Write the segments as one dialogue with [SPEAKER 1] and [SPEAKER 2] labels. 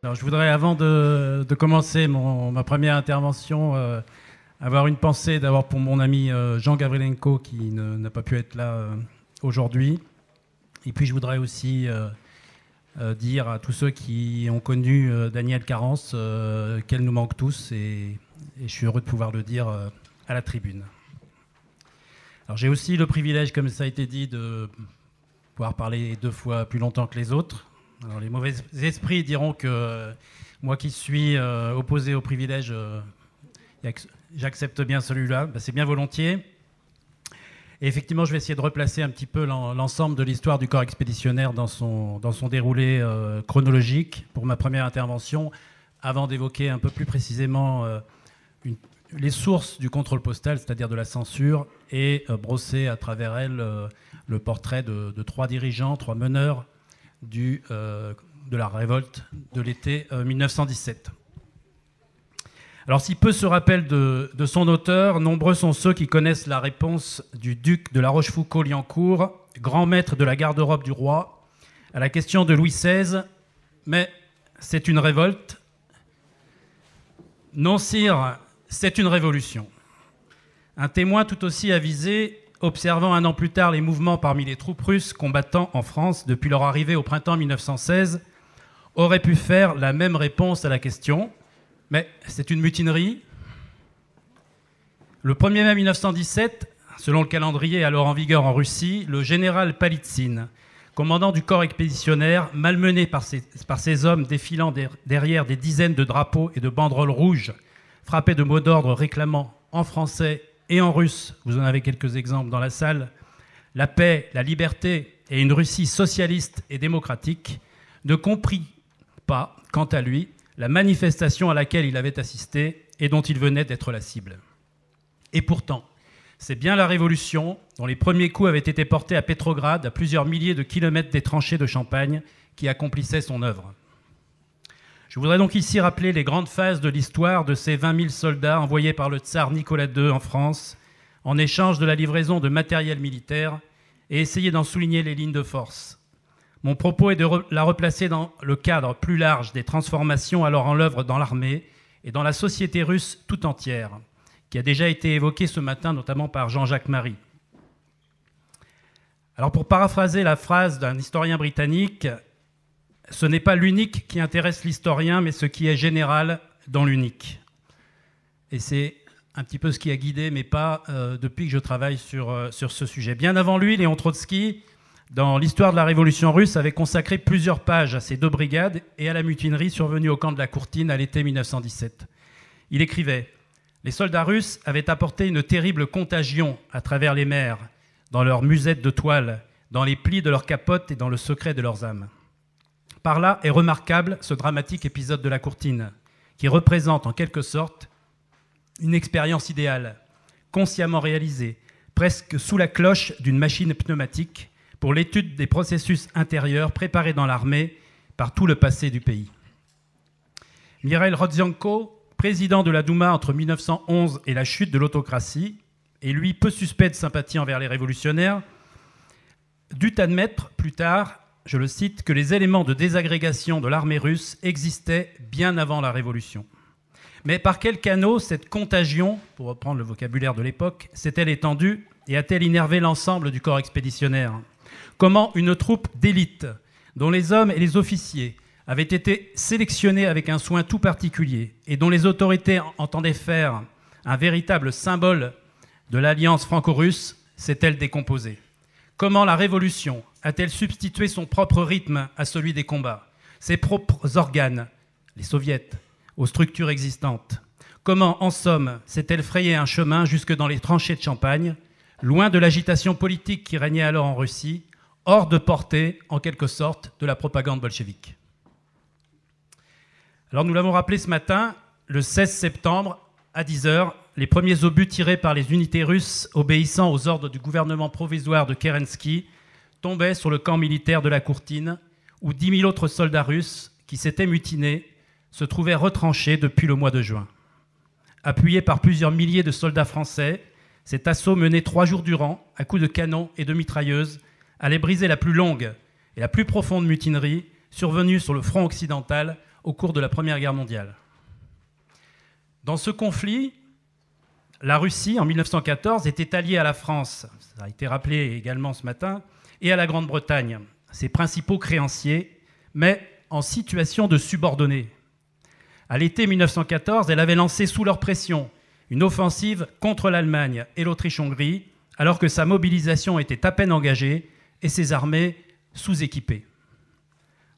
[SPEAKER 1] Alors, je voudrais, avant de commencer ma première intervention, avoir une pensée d'abord pour mon ami Jean Gavrilenko qui n'a pas pu être là aujourd'hui. Et puis je voudrais aussi dire à tous ceux qui ont connu Danielle Carence qu'elle nous manque tous et je suis heureux de pouvoir le dire à la tribune. Alors j'ai aussi le privilège, comme ça a été dit, de pouvoir parler 2 fois plus longtemps que les autres. Alors les mauvais esprits diront que moi qui suis opposé au privilège, j'accepte bien celui-là, c'est bien volontiers. Et effectivement, je vais essayer de replacer un petit peu l'ensemble de l'histoire du corps expéditionnaire dans son déroulé chronologique pour ma première intervention, avant d'évoquer un peu plus précisément les sources du contrôle postal, c'est-à-dire de la censure, et brosser à travers elle le portrait de 3 dirigeants, 3 meneurs de la révolte de l'été 1917. Alors, si peu se rappellent de son auteur, nombreux sont ceux qui connaissent la réponse du duc de La Rochefoucauld-Liancourt, grand maître de la garde-robe du roi, à la question de Louis XVI. Mais c'est une révolte. Non, sire, c'est une révolution. Un témoin tout aussi avisé, observant 1 an plus tard les mouvements parmi les troupes russes combattant en France depuis leur arrivée au printemps 1916, aurait pu faire la même réponse à la question. Mais c'est une mutinerie. Le 1er mai 1917, selon le calendrier alors en vigueur en Russie, le général Palitsine, commandant du corps expéditionnaire, malmené par ses hommes défilant derrière des dizaines de drapeaux et de banderoles rouges, frappés de mots d'ordre réclamant en français et en russe, vous en avez quelques exemples dans la salle, la paix, la liberté et une Russie socialiste et démocratique, ne comprit pas, quant à lui, la manifestation à laquelle il avait assisté et dont il venait d'être la cible. Et pourtant, c'est bien la Révolution, dont les premiers coups avaient été portés à Pétrograd, à plusieurs milliers de kilomètres des tranchées de Champagne, qui accomplissait son œuvre. Je voudrais donc ici rappeler les grandes phases de l'histoire de ces 20 000 soldats envoyés par le tsar Nicolas II en France, en échange de la livraison de matériel militaire, et essayer d'en souligner les lignes de force. Mon propos est de la replacer dans le cadre plus large des transformations alors en œuvre dans l'armée et dans la société russe tout entière, qui a déjà été évoquée ce matin notamment par Jean-Jacques Marie. Alors pour paraphraser la phrase d'un historien britannique, ce n'est pas l'unique qui intéresse l'historien, mais ce qui est général dans l'unique. Et c'est un petit peu ce qui a guidé mes pas depuis que je travaille sur ce sujet. Bien avant lui, Léon Trotsky, dans l'histoire de la Révolution russe, avait consacré plusieurs pages à ces 2 brigades et à la mutinerie survenue au camp de la Courtine à l'été 1917. Il écrivait « Les soldats russes avaient apporté une terrible contagion à travers les mers, dans leurs musettes de toile, dans les plis de leurs capotes et dans le secret de leurs âmes. Par là est remarquable ce dramatique épisode de la Courtine, qui représente en quelque sorte une expérience idéale, consciemment réalisée, presque sous la cloche d'une machine pneumatique, pour l'étude des processus intérieurs préparés dans l'armée par tout le passé du pays. Mikhaïl Rodzianko, président de la Douma entre 1911 et la chute de l'autocratie, et lui peu suspect de sympathie envers les révolutionnaires, dut admettre plus tard, je le cite, que les éléments de désagrégation de l'armée russe existaient bien avant la Révolution. Mais par quels canaux cette contagion, pour reprendre le vocabulaire de l'époque, s'est-elle étendue et a-t-elle innervé l'ensemble du corps expéditionnaire ? Comment une troupe d'élite, dont les hommes et les officiers avaient été sélectionnés avec un soin tout particulier et dont les autorités entendaient faire un véritable symbole de l'alliance franco-russe, s'est-elle décomposée ? Comment la Révolution a-t-elle substitué son propre rythme à celui des combats, ses propres organes, les soviets, aux structures existantes ? Comment, en somme, s'est-elle frayé un chemin jusque dans les tranchées de Champagne, loin de l'agitation politique qui régnait alors en Russie, hors de portée, en quelque sorte, de la propagande bolchevique. Alors nous l'avons rappelé ce matin, le 16 septembre, à 10h, les premiers obus tirés par les unités russes obéissant aux ordres du gouvernement provisoire de Kerensky tombaient sur le camp militaire de la Courtine, où 10 000 autres soldats russes, qui s'étaient mutinés, se trouvaient retranchés depuis le mois de juin. Appuyé par plusieurs milliers de soldats français, cet assaut mené 3 jours durant, à coups de canon et de mitrailleuses, allait briser la plus longue et la plus profonde mutinerie survenue sur le front occidental au cours de la Première Guerre mondiale. Dans ce conflit, la Russie, en 1914, était alliée à la France, ça a été rappelé également ce matin, et à la Grande-Bretagne, ses principaux créanciers, mais en situation de subordonnés. À l'été 1914, elle avait lancé sous leur pression une offensive contre l'Allemagne et l'Autriche-Hongrie, alors que sa mobilisation était à peine engagée et ses armées sous-équipées.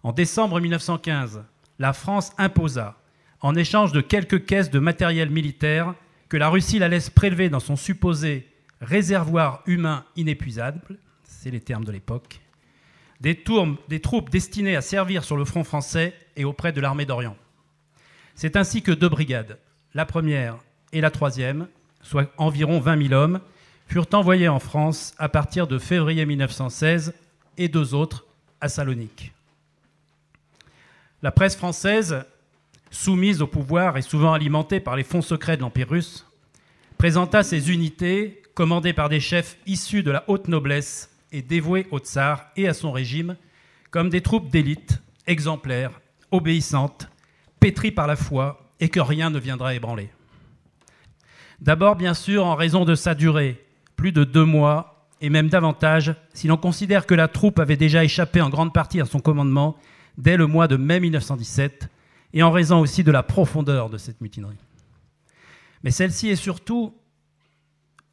[SPEAKER 1] En décembre 1915, la France imposa, en échange de quelques caisses de matériel militaire, que la Russie la laisse prélever dans son supposé réservoir humain inépuisable, c'est les termes de l'époque, des troupes destinées à servir sur le front français et auprès de l'armée d'Orient. C'est ainsi que 2 brigades, la première et la troisième, soit environ 20 000 hommes, furent envoyés en France à partir de février 1916 et 2 autres à Salonique. La presse française, soumise au pouvoir et souvent alimentée par les fonds secrets de l'Empire russe, présenta ces unités commandées par des chefs issus de la haute noblesse et dévoués au tsar et à son régime comme des troupes d'élite, exemplaires, obéissantes, pétries par la foi et que rien ne viendra ébranler. D'abord, bien sûr, en raison de sa durée, plus de 2 mois, et même davantage, si l'on considère que la troupe avait déjà échappé en grande partie à son commandement dès le mois de mai 1917, et en raison aussi de la profondeur de cette mutinerie. Mais celle-ci est surtout,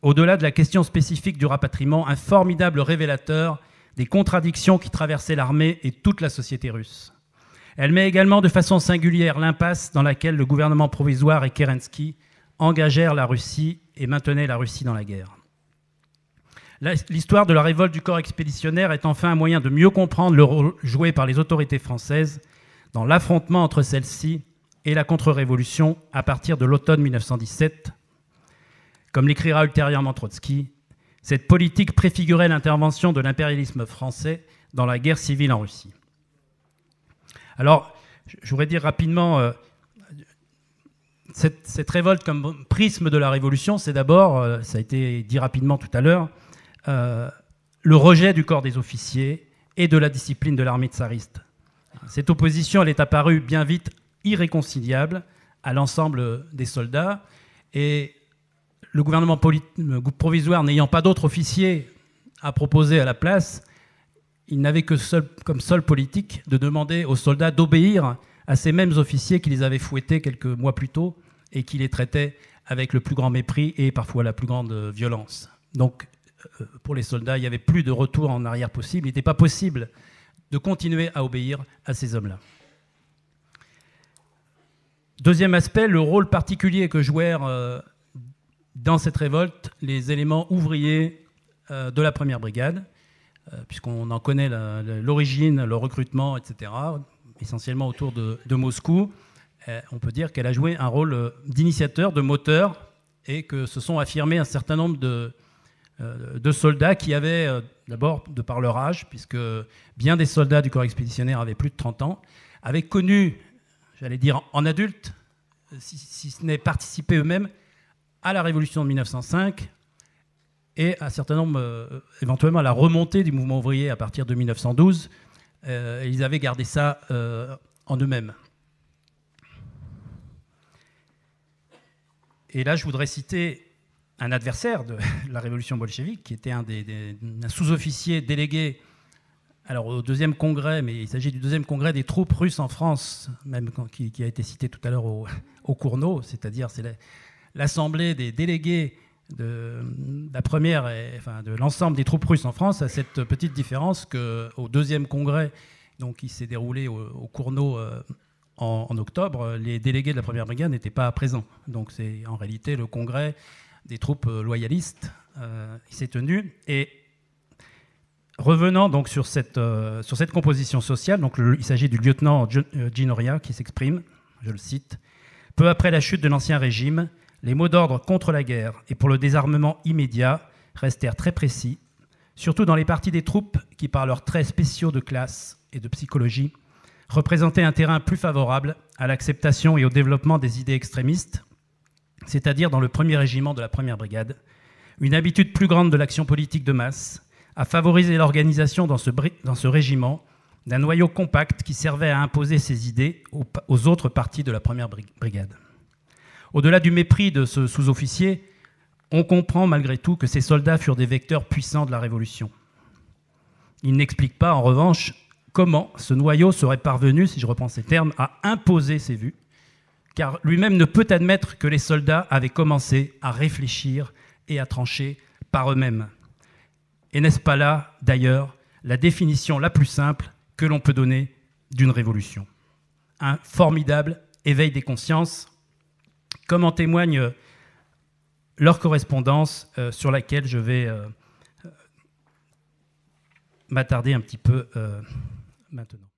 [SPEAKER 1] au-delà de la question spécifique du rapatriement, un formidable révélateur des contradictions qui traversaient l'armée et toute la société russe. Elle met également de façon singulière l'impasse dans laquelle le gouvernement provisoire et Kerensky engagèrent la Russie et maintenaient la Russie dans la guerre. L'histoire de la révolte du corps expéditionnaire est enfin un moyen de mieux comprendre le rôle joué par les autorités françaises dans l'affrontement entre celle-ci et la contre-révolution à partir de l'automne 1917. Comme l'écrira ultérieurement Trotsky, cette politique préfigurait l'intervention de l'impérialisme français dans la guerre civile en Russie. Alors, je voudrais dire rapidement, cette révolte comme prisme de la Révolution, c'est d'abord, ça a été dit rapidement tout à l'heure, le rejet du corps des officiers et de la discipline de l'armée tsariste. Cette opposition, elle est apparue bien vite irréconciliable à l'ensemble des soldats, et le gouvernement provisoire n'ayant pas d'autres officiers à proposer à la place, il n'avait que comme seule politique de demander aux soldats d'obéir à ces mêmes officiers qui les avaient fouettés quelques mois plus tôt et qui les traitaient avec le plus grand mépris et parfois la plus grande violence. Donc, pour les soldats, il n'y avait plus de retour en arrière possible. Il n'était pas possible de continuer à obéir à ces hommes-là. Deuxième aspect, le rôle particulier que jouèrent dans cette révolte les éléments ouvriers de la première brigade, puisqu'on en connaît l'origine, le recrutement, etc., essentiellement autour de Moscou. On peut dire qu'elle a joué un rôle d'initiateur, de moteur, et que se sont affirmés un certain nombre de soldats qui avaient, d'abord de par leur âge, puisque bien des soldats du corps expéditionnaire avaient plus de 30 ans, avaient connu, j'allais dire en adulte, si ce n'est participé eux-mêmes à la révolution de 1905 et un certain nombre, éventuellement, à la remontée du mouvement ouvrier à partir de 1912. Ils avaient gardé ça en eux-mêmes. Et là, je voudrais citer un adversaire de la révolution bolchevique, qui était un sous-officier délégué alors, au deuxième congrès, mais il s'agit du deuxième congrès des troupes russes en France, même qui a été cité tout à l'heure au Cournot, c'est-à-dire c'est l'assemblée des délégués de la première, de l'ensemble des troupes russes en France, à cette petite différence qu'au deuxième congrès, donc, qui s'est déroulé au Cournot en octobre, les délégués de la première brigade n'étaient pas présents. Donc c'est en réalité le congrès des troupes loyalistes qui s'est tenu. Et revenant donc sur cette composition sociale, donc il s'agit du lieutenant Ginoria qui s'exprime, je le cite, « Peu après la chute de l'Ancien Régime, les mots d'ordre contre la guerre et pour le désarmement immédiat restèrent très précis, surtout dans les parties des troupes qui, par leurs traits spéciaux de classe et de psychologie, représentaient un terrain plus favorable à l'acceptation et au développement des idées extrémistes, c'est-à-dire dans le 1er régiment de la première brigade, une habitude plus grande de l'action politique de masse, à favoriser l'organisation dans ce régiment d'un noyau compact qui servait à imposer ses idées aux autres parties de la première brigade. Au-delà du mépris de ce sous-officier, on comprend malgré tout que ces soldats furent des vecteurs puissants de la Révolution. Il n'explique pas, en revanche, comment ce noyau serait parvenu, si je reprends ces termes, à imposer ses vues, car lui-même ne peut admettre que les soldats avaient commencé à réfléchir et à trancher par eux-mêmes. Et n'est-ce pas là, d'ailleurs, la définition la plus simple que l'on peut donner d'une révolution? Un formidable éveil des consciences, comme en témoigne leur correspondance sur laquelle je vais m'attarder un petit peu maintenant.